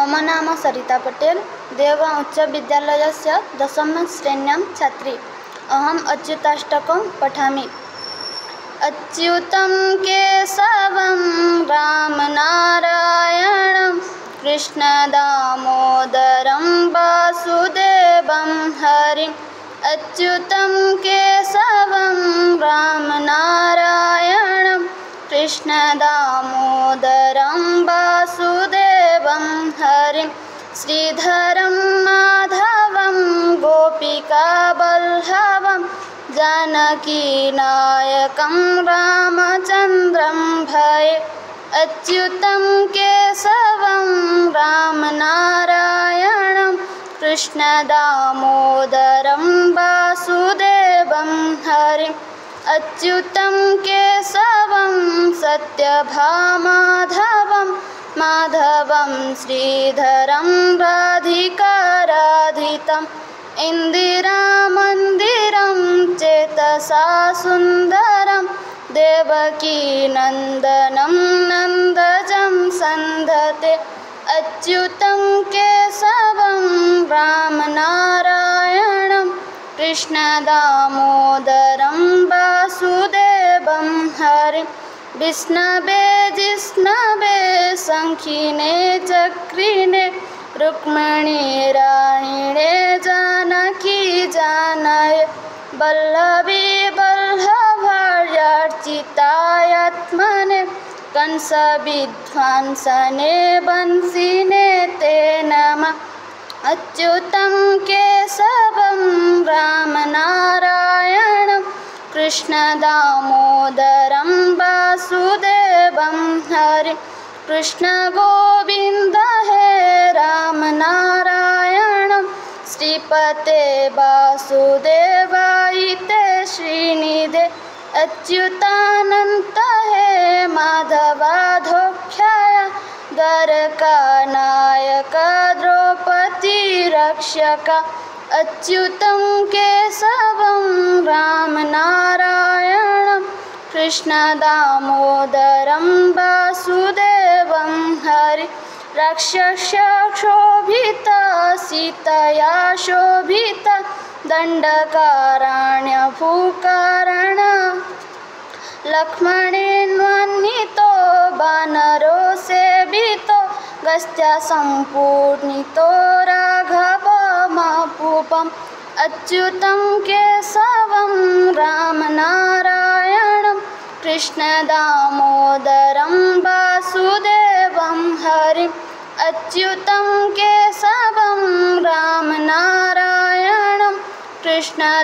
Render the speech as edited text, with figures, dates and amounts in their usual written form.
मम नाम सरिता पटेल, देवगाँव उच्चविद्यालयस्य 10मा श्रेण्यां छात्री। अहम् अच्युताष्टकं पठामि। अच्युतं केशवं रामनारायणं कृष्णदामोदरं वासुदेवं हरिम्। अच्युतं केशवं रामनारायणं कृष्णदामोदरं वासुदेवं हरिं। श्रीधरं माधवं गोपिकावल्लभं जानकीनायकं रामचन्द्रं भजे। अच्युतं केशवं रामनारायणं कृष्णदामोदरं वासुदेवं हरिम्। अच्युतं केशवं सत्यभामाधवं माधवं श्रीधरं राधिकाराधितम्। इन्दिरामन्दिरं चेतसा सुन्दरं देवकीनन्दनं नन्दजं सन्धते। अच्युतं केशवं रामनारायणं कृष्णदामोदरं वासुदेवं हरिम्। विष्णवे जिष्णवे शङ्खिने चक्रिणे रुक्मिणी राणिणे जानकी जानाय वल्लभी वल्लभार्यार्चितायात्मने कंसविध्वंसने वंशिने ते नमः। अच्युतं केशवं रामनारायणं कृष्णदामोदरं वासुदेवं हरिम्। कृष्ण गोविन्द हे रामनारायणं श्रीपते वासुदेवायिते श्रीनिधे। अच्युतानन्त हे माधवाधोक्षाय द्वारकानायक द्रौपदी रक्षक। अच्युतं केशवं रामनारायणं कृष्णदामोदरं वासुदेवं हरि। राक्षसक्षोभित सीतया शोभित दण्डकारण्यभूकारण लक्ष्मणेन्वन्नितो वानरो सेवितो गस्त्या सम्पूर्णितो राघवमापूपम्। अच्युतं केशवं रामनारायणं कृष्णदामोदरं वासुदेवं हरिम्। अच्युतं केशवं रामनारायणं कृष्णदामोदरं